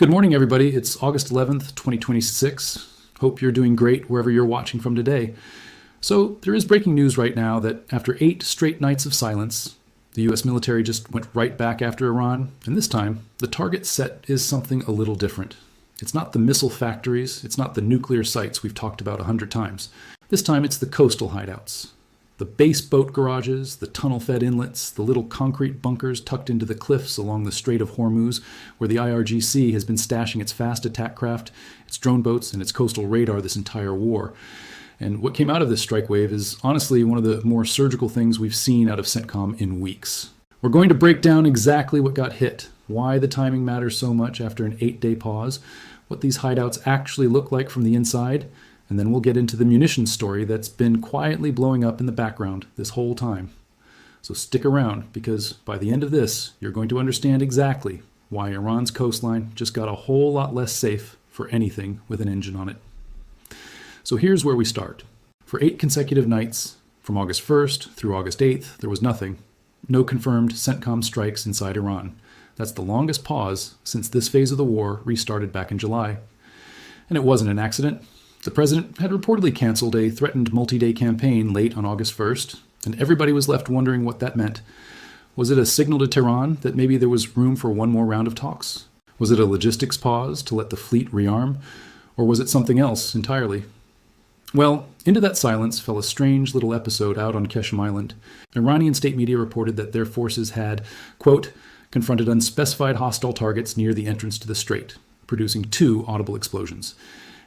Good morning, everybody. It's August 11th, 2026. Hope you're doing great wherever you're watching from today. So there is breaking news right now that after 8 straight nights of silence, the U.S. military just went right back after Iran. And this time, the target set is something a little different. It's not the missile factories. It's not the nuclear sites we've talked about 100 times. This time, it's the coastal hideouts. The base boat garages, the tunnel-fed inlets, the little concrete bunkers tucked into the cliffs along the Strait of Hormuz, where the IRGC has been stashing its fast attack craft, its drone boats, and its coastal radar this entire war. And what came out of this strike wave is honestly one of the more surgical things we've seen out of CENTCOM in weeks. We're going to break down exactly what got hit, why the timing matters so much after an 8-day pause, what these hideouts actually look like from the inside, and then we'll get into the munitions story that's been quietly blowing up in the background this whole time. So stick around, because by the end of this, you're going to understand exactly why Iran's coastline just got a whole lot less safe for anything with an engine on it. So here's where we start. For 8 consecutive nights, from August 1st through August 8th, there was nothing. No confirmed CENTCOM strikes inside Iran. That's the longest pause since this phase of the war restarted back in July. And it wasn't an accident. The president had reportedly canceled a threatened multi-day campaign late on August 1st, and everybody was left wondering what that meant. Was it a signal to Tehran that maybe there was room for one more round of talks? Was it a logistics pause to let the fleet rearm? Or was it something else entirely? Well, into that silence fell a strange little episode out on Qeshm Island. Iranian state media reported that their forces had, quote, confronted unspecified hostile targets near the entrance to the strait, producing 2 audible explosions.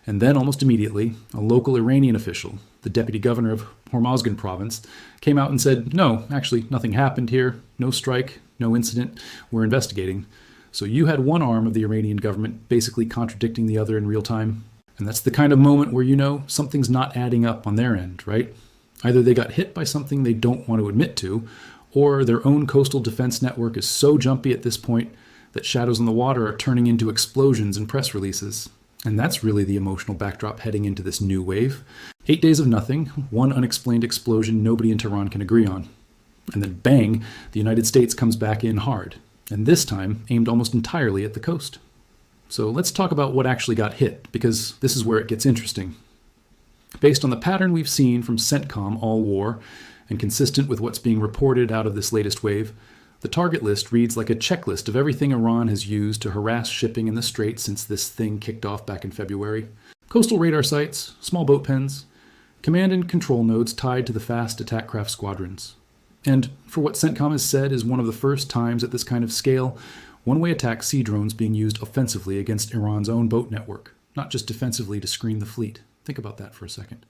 And then, almost immediately, a local Iranian official, the deputy governor of Hormozgan province, came out and said, no, actually, nothing happened here. No strike, no incident. We're investigating. So you had one arm of the Iranian government basically contradicting the other in real time. And that's the kind of moment where you know something's not adding up on their end, right? Either they got hit by something they don't want to admit to, or their own coastal defense network is so jumpy at this point that shadows on the water are turning into explosions and press releases. And that's really the emotional backdrop heading into this new wave. 8 days of nothing, one unexplained explosion nobody in Tehran can agree on. And then bang, the United States comes back in hard. And this time, aimed almost entirely at the coast. So let's talk about what actually got hit, because this is where it gets interesting. Based on the pattern we've seen from CENTCOM all war, and consistent with what's being reported out of this latest wave, the target list reads like a checklist of everything Iran has used to harass shipping in the strait since this thing kicked off back in February. Coastal radar sites, small boat pens, command and control nodes tied to the fast attack craft squadrons. And for what CENTCOM has said is one of the first times at this kind of scale, one-way attack sea drones being used offensively against Iran's own boat network, not just defensively to screen the fleet. Think about that for a second.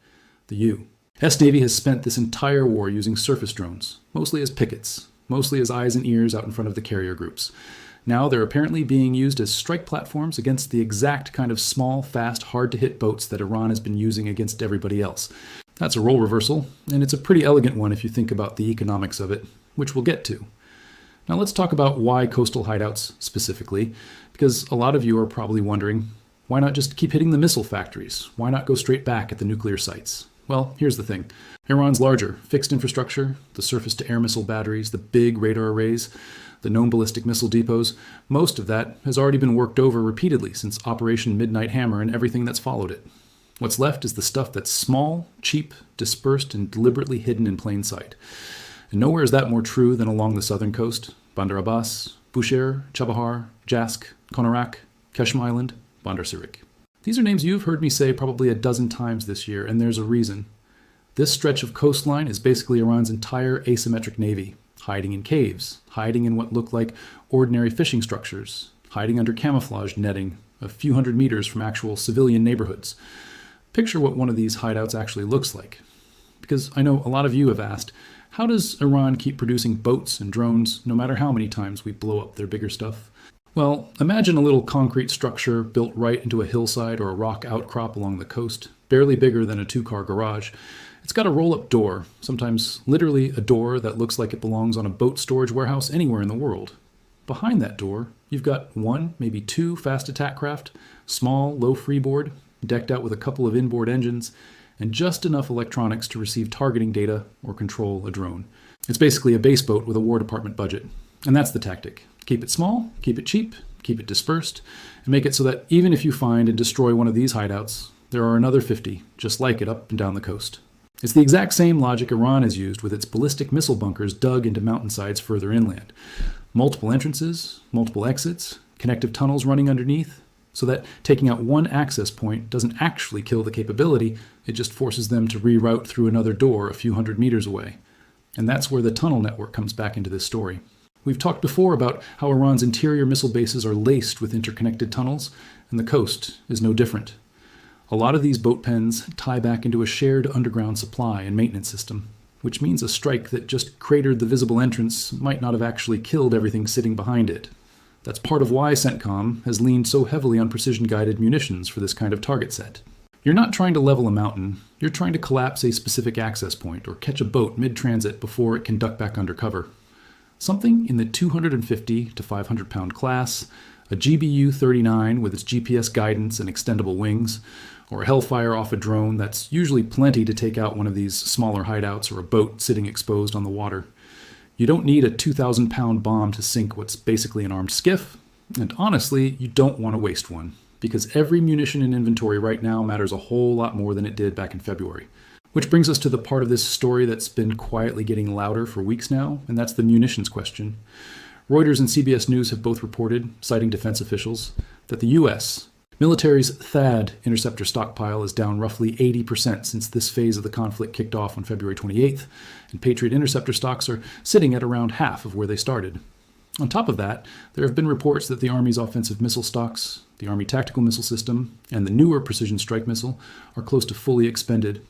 The U. S-Navy has spent this entire war using surface drones, mostly as pickets, mostly as eyes and ears out in front of the carrier groups. Now they're apparently being used as strike platforms against the exact kind of small, fast, hard-to-hit boats that Iran has been using against everybody else. That's a role reversal, and it's a pretty elegant one if you think about the economics of it, which we'll get to. Now let's talk about why coastal hideouts specifically, because a lot of you are probably wondering, why not just keep hitting the missile factories? Why not go straight back at the nuclear sites? Well, here's the thing. Iran's larger fixed infrastructure, the surface-to-air missile batteries, the big radar arrays, the known ballistic missile depots, most of that has already been worked over repeatedly since Operation Midnight Hammer and everything that's followed it. What's left is the stuff that's small, cheap, dispersed, and deliberately hidden in plain sight. And nowhere is that more true than along the southern coast. Bandar Abbas, Bushehr, Chabahar, Jask, Konarak, Qeshm Island, Bandar Sirik. These are names you've heard me say probably a dozen times this year, and there's a reason. This stretch of coastline is basically Iran's entire asymmetric navy, hiding in caves, hiding in what look like ordinary fishing structures, hiding under camouflage netting a few hundred meters from actual civilian neighborhoods. Picture what one of these hideouts actually looks like. Because I know a lot of you have asked, how does Iran keep producing boats and drones no matter how many times we blow up their bigger stuff? Well, imagine a little concrete structure built right into a hillside or a rock outcrop along the coast, barely bigger than a 2-car garage. It's got a roll-up door, sometimes literally a door that looks like it belongs on a boat storage warehouse anywhere in the world. Behind that door, you've got 1, maybe 2 fast attack craft, small, low freeboard, decked out with a couple of inboard engines, and just enough electronics to receive targeting data or control a drone. It's basically a base boat with a War Department budget. And that's the tactic. Keep it small, keep it cheap, keep it dispersed, and make it so that even if you find and destroy one of these hideouts, there are another 50 just like it up and down the coast. It's the exact same logic Iran has used with its ballistic missile bunkers dug into mountainsides further inland. Multiple entrances, multiple exits, connective tunnels running underneath, so that taking out one access point doesn't actually kill the capability, it just forces them to reroute through another door a few hundred meters away. And that's where the tunnel network comes back into this story. We've talked before about how Iran's interior missile bases are laced with interconnected tunnels, and the coast is no different. A lot of these boat pens tie back into a shared underground supply and maintenance system, which means a strike that just cratered the visible entrance might not have actually killed everything sitting behind it. That's part of why CENTCOM has leaned so heavily on precision-guided munitions for this kind of target set. You're not trying to level a mountain, you're trying to collapse a specific access point or catch a boat mid-transit before it can duck back under cover. Something in the 250 to 500 pound class, a GBU-39 with its GPS guidance and extendable wings, or a Hellfire off a drone that's usually plenty to take out one of these smaller hideouts or a boat sitting exposed on the water. You don't need a 2,000 pound bomb to sink what's basically an armed skiff, and honestly, you don't want to waste one, because every munition in inventory right now matters a whole lot more than it did back in February. Which brings us to the part of this story that's been quietly getting louder for weeks now, and that's the munitions question. Reuters and CBS News have both reported, citing defense officials, that the U.S. military's THAAD interceptor stockpile is down roughly 80% since this phase of the conflict kicked off on February 28th, and Patriot interceptor stocks are sitting at around half of where they started. On top of that, there have been reports that the Army's offensive missile stocks, the Army Tactical Missile System, and the newer Precision Strike Missile are close to fully expended.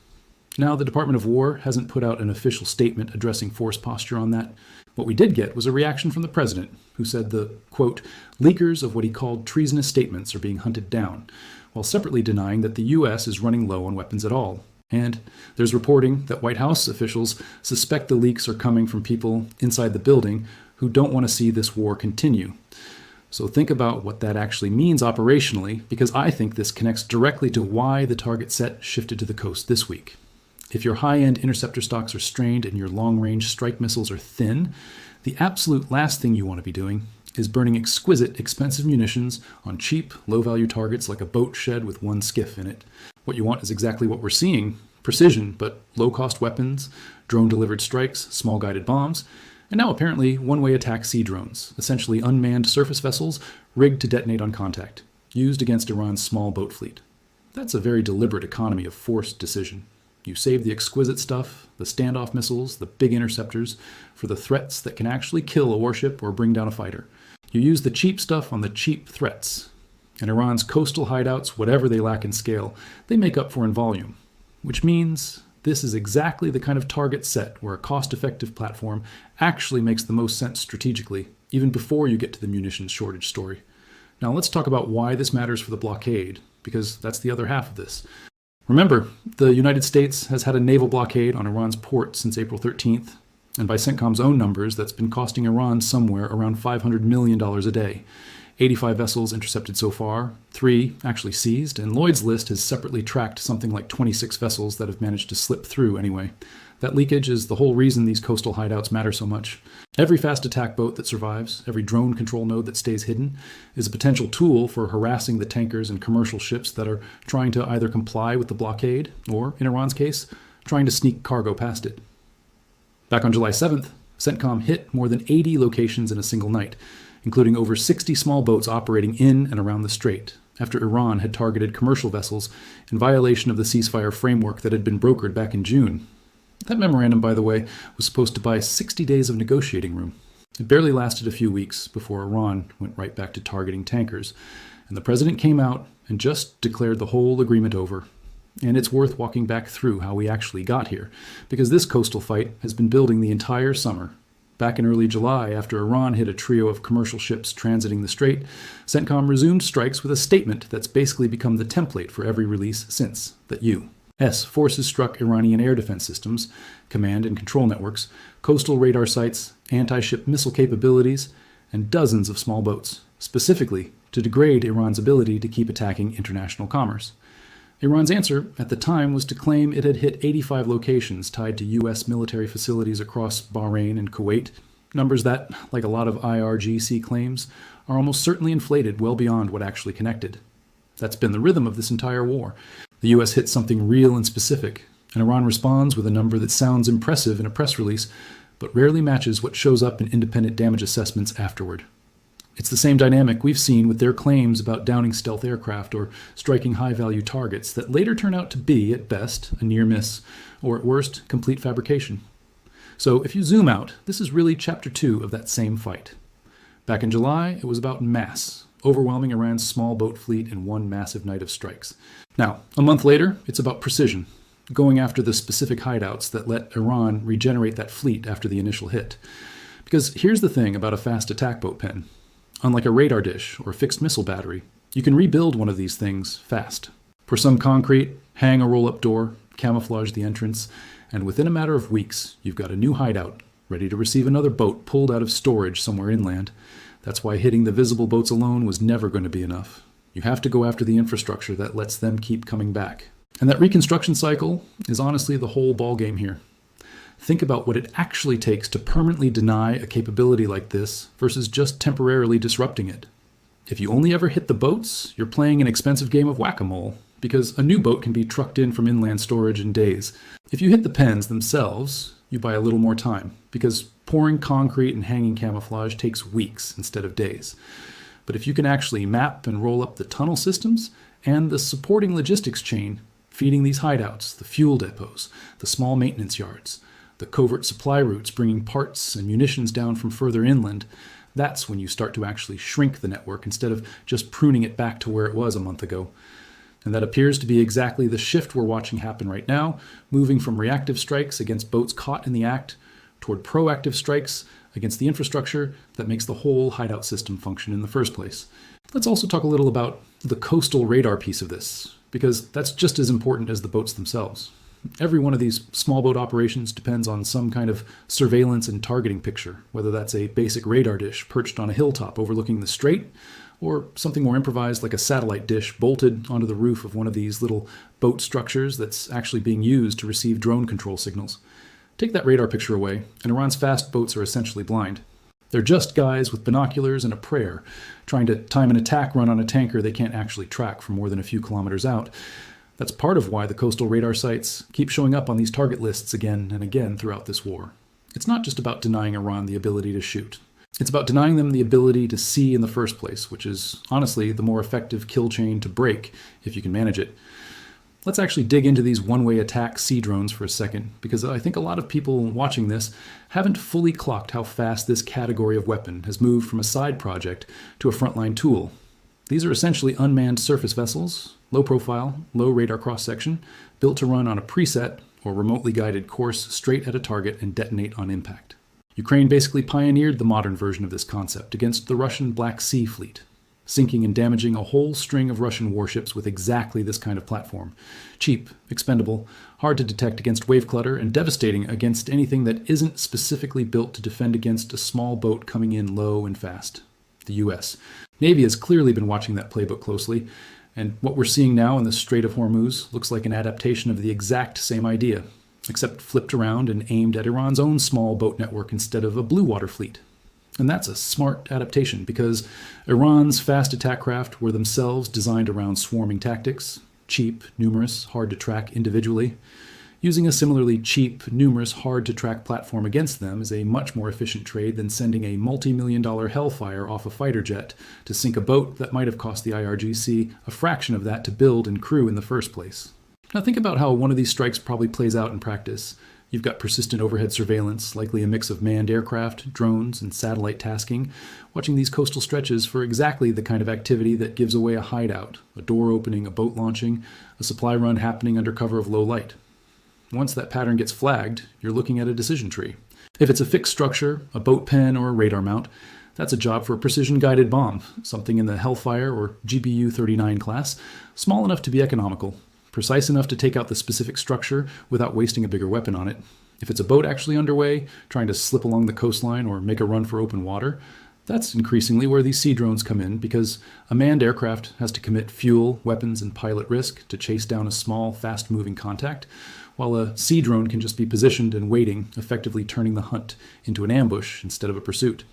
Now, the Department of War hasn't put out an official statement addressing force posture on that. What we did get was a reaction from the president, who said the, quote, leakers of what he called treasonous statements are being hunted down, while separately denying that the U.S. is running low on weapons at all. And there's reporting that White House officials suspect the leaks are coming from people inside the building who don't want to see this war continue. So think about what that actually means operationally, because I think this connects directly to why the target set shifted to the coast this week. If your high-end interceptor stocks are strained and your long-range strike missiles are thin, the absolute last thing you want to be doing is burning exquisite, expensive munitions on cheap, low-value targets like a boat shed with one skiff in it. What you want is exactly what we're seeing: precision, but low-cost weapons, drone-delivered strikes, small guided bombs, and now apparently one-way attack sea drones, essentially unmanned surface vessels rigged to detonate on contact, used against Iran's small boat fleet. That's a very deliberate economy of forced decision. You save the exquisite stuff, the standoff missiles, the big interceptors, for the threats that can actually kill a warship or bring down a fighter. You use the cheap stuff on the cheap threats. And Iran's coastal hideouts, whatever they lack in scale, they make up for in volume. Which means this is exactly the kind of target set where a cost-effective platform actually makes the most sense strategically, even before you get to the munitions shortage story. Now let's talk about why this matters for the blockade, because that's the other half of this. Remember, the United States has had a naval blockade on Iran's port since April 13th, and by CENTCOM's own numbers, that's been costing Iran somewhere around $500 million a day. 85 vessels intercepted so far, 3 actually seized, and Lloyd's List has separately tracked something like 26 vessels that have managed to slip through anyway. That leakage is the whole reason these coastal hideouts matter so much. Every fast attack boat that survives, every drone control node that stays hidden, is a potential tool for harassing the tankers and commercial ships that are trying to either comply with the blockade, or, in Iran's case, trying to sneak cargo past it. Back on July 7th, CENTCOM hit more than 80 locations in a single night, including over 60 small boats operating in and around the strait, after Iran had targeted commercial vessels in violation of the ceasefire framework that had been brokered back in June. That memorandum, by the way, was supposed to buy 60 days of negotiating room. It barely lasted a few weeks before Iran went right back to targeting tankers, and the president came out and just declared the whole agreement over. And it's worth walking back through how we actually got here, because this coastal fight has been building the entire summer. Back in early July, after Iran hit a trio of commercial ships transiting the strait, CENTCOM resumed strikes with a statement that's basically become the template for every release since, that U.S. forces struck Iranian air defense systems, command and control networks, coastal radar sites, anti-ship missile capabilities, and dozens of small boats, specifically to degrade Iran's ability to keep attacking international commerce. Iran's answer at the time was to claim it had hit 85 locations tied to U.S. military facilities across Bahrain and Kuwait, numbers that, like a lot of IRGC claims, are almost certainly inflated well beyond what actually connected. That's been the rhythm of this entire war. The US hits something real and specific, and Iran responds with a number that sounds impressive in a press release, but rarely matches what shows up in independent damage assessments afterward. It's the same dynamic we've seen with their claims about downing stealth aircraft or striking high-value targets that later turn out to be, at best, a near miss, or at worst, complete fabrication. So if you zoom out, this is really Chapter 2 of that same fight. Back in July, it was about mass, overwhelming Iran's small boat fleet in one massive night of strikes. Now, a month later, it's about precision, going after the specific hideouts that let Iran regenerate that fleet after the initial hit. Because here's the thing about a fast attack boat pen. Unlike a radar dish or a fixed missile battery, you can rebuild one of these things fast. Pour some concrete, hang a roll-up door, camouflage the entrance, and within a matter of weeks, you've got a new hideout, ready to receive another boat pulled out of storage somewhere inland. That's why hitting the visible boats alone was never going to be enough. You have to go after the infrastructure that lets them keep coming back. And that reconstruction cycle is honestly the whole ballgame here. Think about what it actually takes to permanently deny a capability like this versus just temporarily disrupting it. If you only ever hit the boats, you're playing an expensive game of whack-a-mole, because a new boat can be trucked in from inland storage in days. If you hit the pens themselves, you buy a little more time, because pouring concrete and hanging camouflage takes weeks instead of days. But if you can actually map and roll up the tunnel systems and the supporting logistics chain, feeding these hideouts, the fuel depots, the small maintenance yards, the covert supply routes bringing parts and munitions down from further inland, that's when you start to actually shrink the network instead of just pruning it back to where it was a month ago. And that appears to be exactly the shift we're watching happen right now, moving from reactive strikes against boats caught in the act toward proactive strikes against the infrastructure that makes the whole hideout system function in the first place. Let's also talk a little about the coastal radar piece of this, because that's just as important as the boats themselves. Every one of these small boat operations depends on some kind of surveillance and targeting picture, whether that's a basic radar dish perched on a hilltop overlooking the strait, or something more improvised like a satellite dish bolted onto the roof of one of these little boat structures that's actually being used to receive drone control signals. Take that radar picture away, and Iran's fast boats are essentially blind. They're just guys with binoculars and a prayer, trying to time an attack run on a tanker they can't actually track for more than a few kilometers out. That's part of why the coastal radar sites keep showing up on these target lists again and again throughout this war. It's not just about denying Iran the ability to shoot. It's about denying them the ability to see in the first place, which is honestly the more effective kill chain to break if you can manage it. Let's actually dig into these one-way attack sea drones for a second, because I think a lot of people watching this haven't fully clocked how fast this category of weapon has moved from a side project to a frontline tool. These are essentially unmanned surface vessels, low profile, low radar cross-section, built to run on a preset or remotely guided course straight at a target and detonate on impact. Ukraine basically pioneered the modern version of this concept against the Russian Black Sea Fleet, sinking and damaging a whole string of Russian warships with exactly this kind of platform. Cheap, expendable, hard to detect against wave clutter, and devastating against anything that isn't specifically built to defend against a small boat coming in low and fast. The US. Navy has clearly been watching that playbook closely, and what we're seeing now in the Strait of Hormuz looks like an adaptation of the exact same idea, except flipped around and aimed at Iran's own small boat network instead of a blue water fleet. And that's a smart adaptation, because Iran's fast attack craft were themselves designed around swarming tactics, cheap, numerous, hard to track individually. Using a similarly cheap, numerous, hard to track platform against them is a much more efficient trade than sending a multi-million-dollar Hellfire off a fighter jet to sink a boat that might have cost the IRGC a fraction of that to build and crew in the first place. Now think about how one of these strikes probably plays out in practice. You've got persistent overhead surveillance, likely a mix of manned aircraft, drones, and satellite tasking, watching these coastal stretches for exactly the kind of activity that gives away a hideout, a door opening, a boat launching, a supply run happening under cover of low light. Once that pattern gets flagged, you're looking at a decision tree. If it's a fixed structure, a boat pen, or a radar mount, that's a job for a precision-guided bomb, something in the Hellfire or GBU-39 class, small enough to be economical, precise enough to take out the specific structure without wasting a bigger weapon on it. If it's a boat actually underway, trying to slip along the coastline or make a run for open water, that's increasingly where these sea drones come in, because a manned aircraft has to commit fuel, weapons, and pilot risk to chase down a small, fast-moving contact, while a sea drone can just be positioned and waiting, effectively turning the hunt into an ambush instead of a pursuit.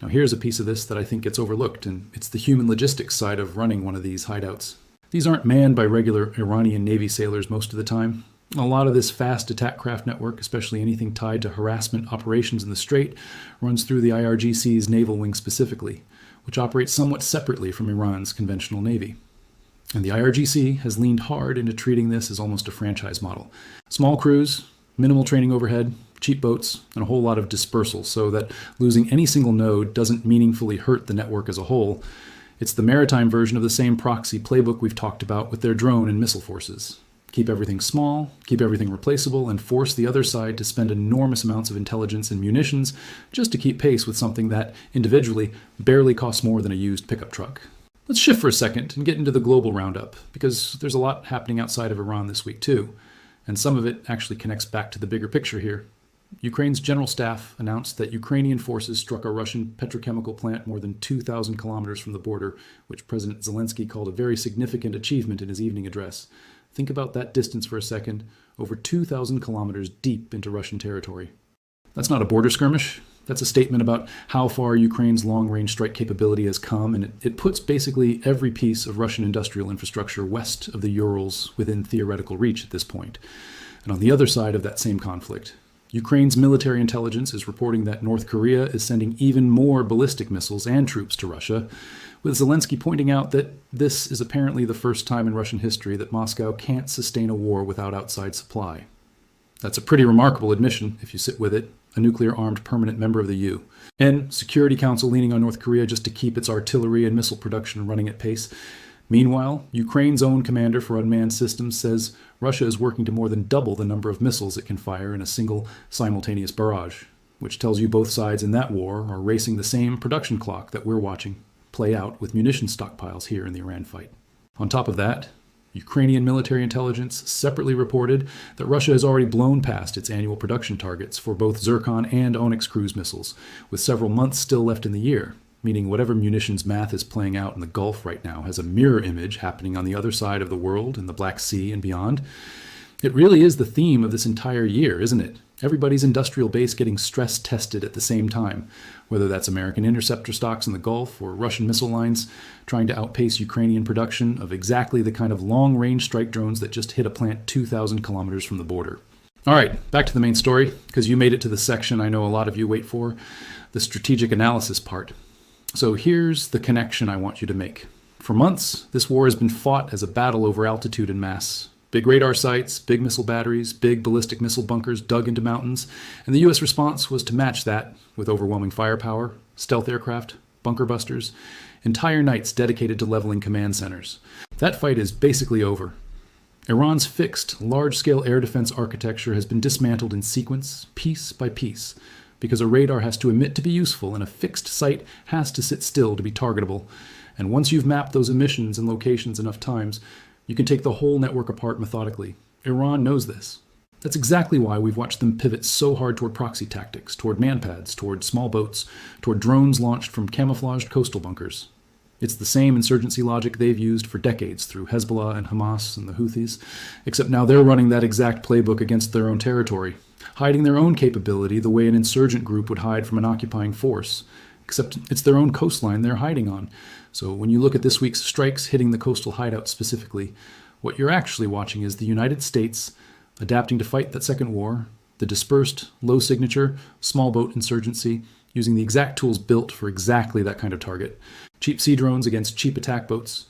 Now here's a piece of this that I think gets overlooked, and it's the human logistics side of running one of these hideouts. These aren't manned by regular Iranian Navy sailors most of the time. A lot of this fast attack craft network, especially anything tied to harassment operations in the Strait, runs through the IRGC's naval wing specifically, which operates somewhat separately from Iran's conventional navy. And the IRGC has leaned hard into treating this as almost a franchise model. Small crews, minimal training overhead, cheap boats, and a whole lot of dispersal so that losing any single node doesn't meaningfully hurt the network as a whole. It's the maritime version of the same proxy playbook we've talked about with their drone and missile forces. Keep everything small, keep everything replaceable, and force the other side to spend enormous amounts of intelligence and munitions just to keep pace with something that, individually, barely costs more than a used pickup truck. Let's shift for a second and get into the global roundup, because there's a lot happening outside of Iran this week too, and some of it actually connects back to the bigger picture here. Ukraine's general staff announced that Ukrainian forces struck a Russian petrochemical plant more than 2,000 kilometers from the border, which President Zelensky called a very significant achievement in his evening address. Think about that distance for a second, over 2,000 kilometers deep into Russian territory. That's not a border skirmish. That's a statement about how far Ukraine's long-range strike capability has come, and it puts basically every piece of Russian industrial infrastructure west of the Urals within theoretical reach at this point. And on the other side of that same conflict, Ukraine's military intelligence is reporting that North Korea is sending even more ballistic missiles and troops to Russia, with Zelensky pointing out that this is apparently the first time in Russian history that Moscow can't sustain a war without outside supply. That's a pretty remarkable admission, if you sit with it, a nuclear-armed permanent member of the U. And Security Council leaning on North Korea just to keep its artillery and missile production running at pace. Meanwhile, Ukraine's own commander for unmanned systems says Russia is working to more than double the number of missiles it can fire in a single simultaneous barrage, which tells you both sides in that war are racing the same production clock that we're watching play out with munition stockpiles here in the Iran fight. On top of that, Ukrainian military intelligence separately reported that Russia has already blown past its annual production targets for both Zircon and Onyx cruise missiles, with several months still left in the year, meaning whatever munitions math is playing out in the Gulf right now has a mirror image happening on the other side of the world, in the Black Sea and beyond. It really is the theme of this entire year, isn't it? Everybody's industrial base getting stress tested at the same time, whether that's American interceptor stocks in the Gulf or Russian missile lines trying to outpace Ukrainian production of exactly the kind of long-range strike drones that just hit a plant 2,000 kilometers from the border. All right, back to the main story, because you made it to the section I know a lot of you wait for, the strategic analysis part. So here's the connection I want you to make. For months, this war has been fought as a battle over altitude and mass. Big radar sites, big missile batteries, big ballistic missile bunkers dug into mountains, and the U.S. response was to match that with overwhelming firepower, stealth aircraft, bunker busters, entire nights dedicated to leveling command centers. That fight is basically over. Iran's fixed, large-scale air defense architecture has been dismantled in sequence, piece by piece, because a radar has to emit to be useful and a fixed site has to sit still to be targetable. And once you've mapped those emissions and locations enough times, you can take the whole network apart methodically. Iran knows this. That's exactly why we've watched them pivot so hard toward proxy tactics, toward manpads, toward small boats, toward drones launched from camouflaged coastal bunkers. It's the same insurgency logic they've used for decades through Hezbollah and Hamas and the Houthis, except now they're running that exact playbook against their own territory, hiding their own capability the way an insurgent group would hide from an occupying force, except it's their own coastline they're hiding on. So when you look at this week's strikes hitting the coastal hideout specifically, what you're actually watching is the United States adapting to fight that second war, the dispersed, low-signature, small boat insurgency, using the exact tools built for exactly that kind of target. Cheap sea drones against cheap attack boats,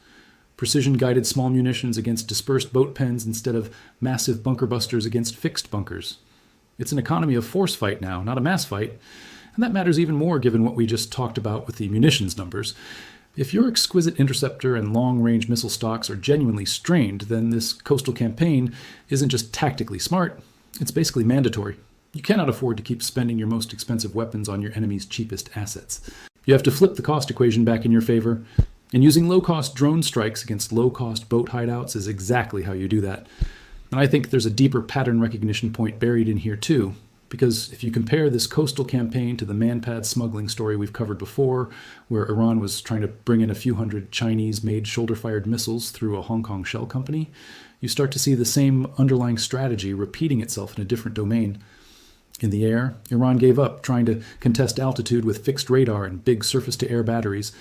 precision-guided small munitions against dispersed boat pens instead of massive bunker busters against fixed bunkers. It's an economy of force fight now, not a mass fight, and that matters even more given what we just talked about with the munitions numbers. If your exquisite interceptor and long-range missile stocks are genuinely strained, then this coastal campaign isn't just tactically smart, it's basically mandatory. You cannot afford to keep spending your most expensive weapons on your enemy's cheapest assets. You have to flip the cost equation back in your favor, and using low-cost drone strikes against low-cost boat hideouts is exactly how you do that. And I think there's a deeper pattern recognition point buried in here too, because if you compare this coastal campaign to the manpad smuggling story we've covered before, where Iran was trying to bring in a few hundred Chinese-made shoulder-fired missiles through a Hong Kong shell company, you start to see the same underlying strategy repeating itself in a different domain. In the air, Iran gave up trying to contest altitude with fixed radar and big surface-to-air batteries,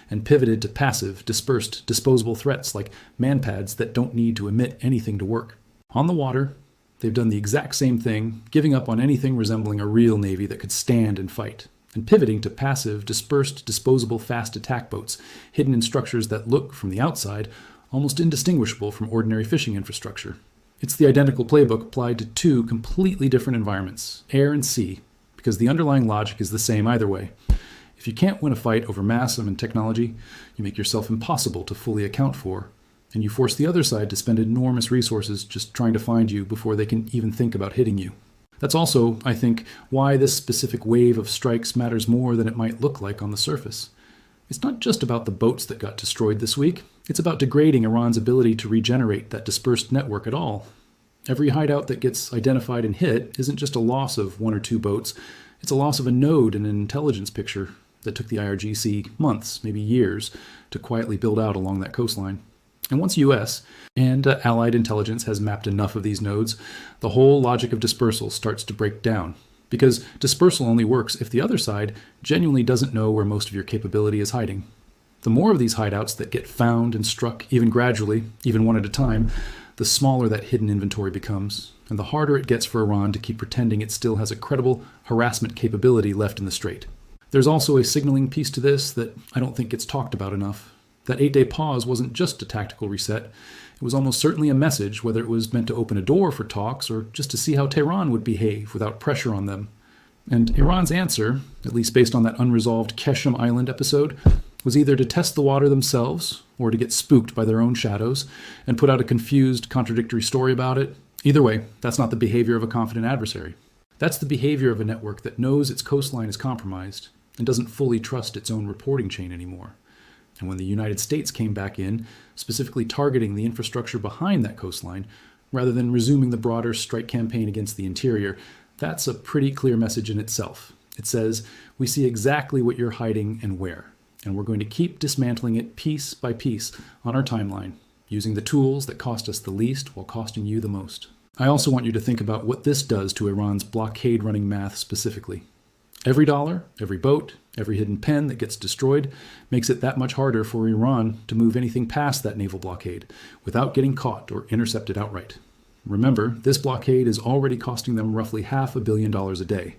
and pivoted to passive, dispersed, disposable threats like man-pads that don't need to emit anything to work. On the water, they've done the exact same thing, giving up on anything resembling a real navy that could stand and fight, and pivoting to passive, dispersed, disposable fast attack boats, hidden in structures that look, from the outside, almost indistinguishable from ordinary fishing infrastructure. It's the identical playbook applied to two completely different environments, air and sea, because the underlying logic is the same either way. If you can't win a fight over massive and technology, you make yourself impossible to fully account for, and you force the other side to spend enormous resources just trying to find you before they can even think about hitting you. That's also, I think, why this specific wave of strikes matters more than it might look like on the surface. It's not just about the boats that got destroyed this week. It's about degrading Iran's ability to regenerate that dispersed network at all. Every hideout that gets identified and hit isn't just a loss of one or two boats. It's a loss of a node in an intelligence picture that took the IRGC months, maybe years, to quietly build out along that coastline. And once US and Allied intelligence has mapped enough of these nodes, the whole logic of dispersal starts to break down. Because dispersal only works if the other side genuinely doesn't know where most of your capability is hiding. The more of these hideouts that get found and struck, even gradually, even one at a time, the smaller that hidden inventory becomes, and the harder it gets for Iran to keep pretending it still has a credible harassment capability left in the Strait. There's also a signaling piece to this that I don't think gets talked about enough. That 8-day pause wasn't just a tactical reset. It was almost certainly a message, whether it was meant to open a door for talks or just to see how Tehran would behave without pressure on them. And Iran's answer, at least based on that unresolved Keshem Island episode, was either to test the water themselves or to get spooked by their own shadows and put out a confused, contradictory story about it. Either way, that's not the behavior of a confident adversary. That's the behavior of a network that knows its coastline is compromised and doesn't fully trust its own reporting chain anymore. And when the United States came back in, specifically targeting the infrastructure behind that coastline, rather than resuming the broader strike campaign against the interior, that's a pretty clear message in itself. It says, we see exactly what you're hiding and where, and we're going to keep dismantling it piece by piece on our timeline, using the tools that cost us the least while costing you the most. I also want you to think about what this does to Iran's blockade running math specifically. Every dollar, every boat, every hidden pen that gets destroyed makes it that much harder for Iran to move anything past that naval blockade without getting caught or intercepted outright. Remember, this blockade is already costing them roughly $500 million a day.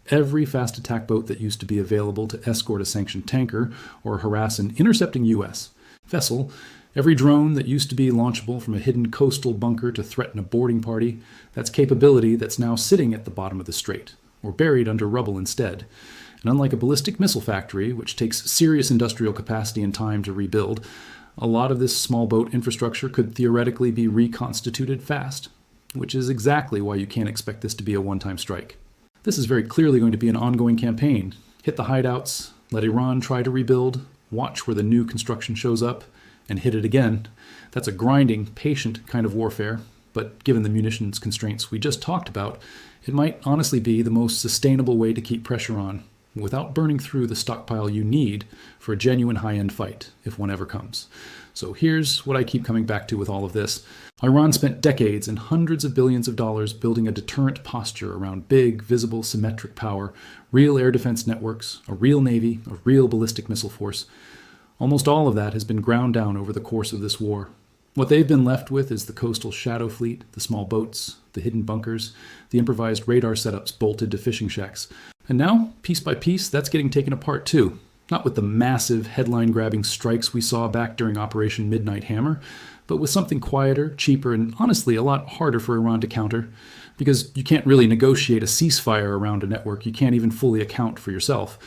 Every fast attack boat that used to be available to escort a sanctioned tanker or harass an intercepting U.S. vessel, every drone that used to be launchable from a hidden coastal bunker to threaten a boarding party, that's capability that's now sitting at the bottom of the strait, or buried under rubble instead. And unlike a ballistic missile factory, which takes serious industrial capacity and time to rebuild, a lot of this small boat infrastructure could theoretically be reconstituted fast, which is exactly why you can't expect this to be a one-time strike. This is very clearly going to be an ongoing campaign. Hit the hideouts, let Iran try to rebuild, watch where the new construction shows up, and hit it again. That's a grinding, patient kind of warfare, but given the munitions constraints we just talked about, it might honestly be the most sustainable way to keep pressure on, without burning through the stockpile you need for a genuine high-end fight, if one ever comes. So here's what I keep coming back to with all of this. Iran spent decades and hundreds of billions of dollars building a deterrent posture around big, visible, symmetric power, real air defense networks, a real navy, a real ballistic missile force. Almost all of that has been ground down over the course of this war. What they've been left with is the coastal shadow fleet, the small boats, the hidden bunkers, the improvised radar setups bolted to fishing shacks. And now, piece by piece, that's getting taken apart too. Not with the massive headline-grabbing strikes we saw back during Operation Midnight Hammer, but with something quieter, cheaper, and honestly a lot harder for Iran to counter, because you can't really negotiate a ceasefire around a network you can't even fully account for yourself.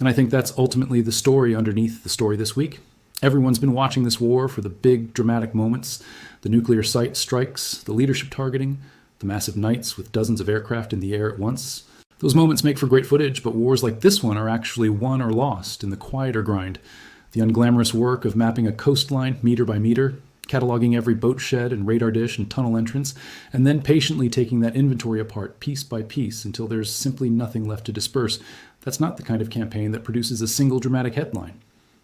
And I think that's ultimately the story underneath the story this week. Everyone's been watching this war for the big, dramatic moments, the nuclear site strikes, the leadership targeting, the massive nights with dozens of aircraft in the air at once. Those moments make for great footage, but wars like this one are actually won or lost in the quieter grind. The unglamorous work of mapping a coastline meter by meter, cataloging every boat shed and radar dish and tunnel entrance, and then patiently taking that inventory apart piece by piece until there's simply nothing left to disperse. That's not the kind of campaign that produces a single dramatic headline.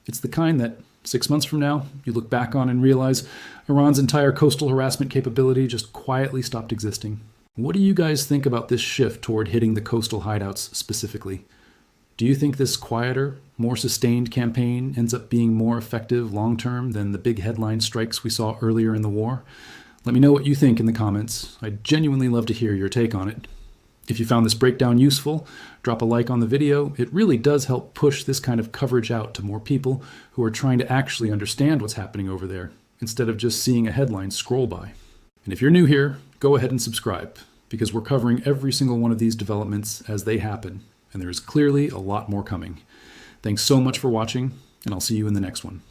It's the kind that, 6 months from now, you look back on and realize Iran's entire coastal harassment capability just quietly stopped existing. What do you guys think about this shift toward hitting the coastal hideouts specifically? Do you think this quieter, more sustained campaign ends up being more effective long-term than the big headline strikes we saw earlier in the war? Let me know what you think in the comments. I'd genuinely love to hear your take on it. If you found this breakdown useful, drop a like on the video. It really does help push this kind of coverage out to more people who are trying to actually understand what's happening over there, instead of just seeing a headline scroll by. And if you're new here, go ahead and subscribe, because we're covering every single one of these developments as they happen, and there is clearly a lot more coming. Thanks so much for watching, and I'll see you in the next one.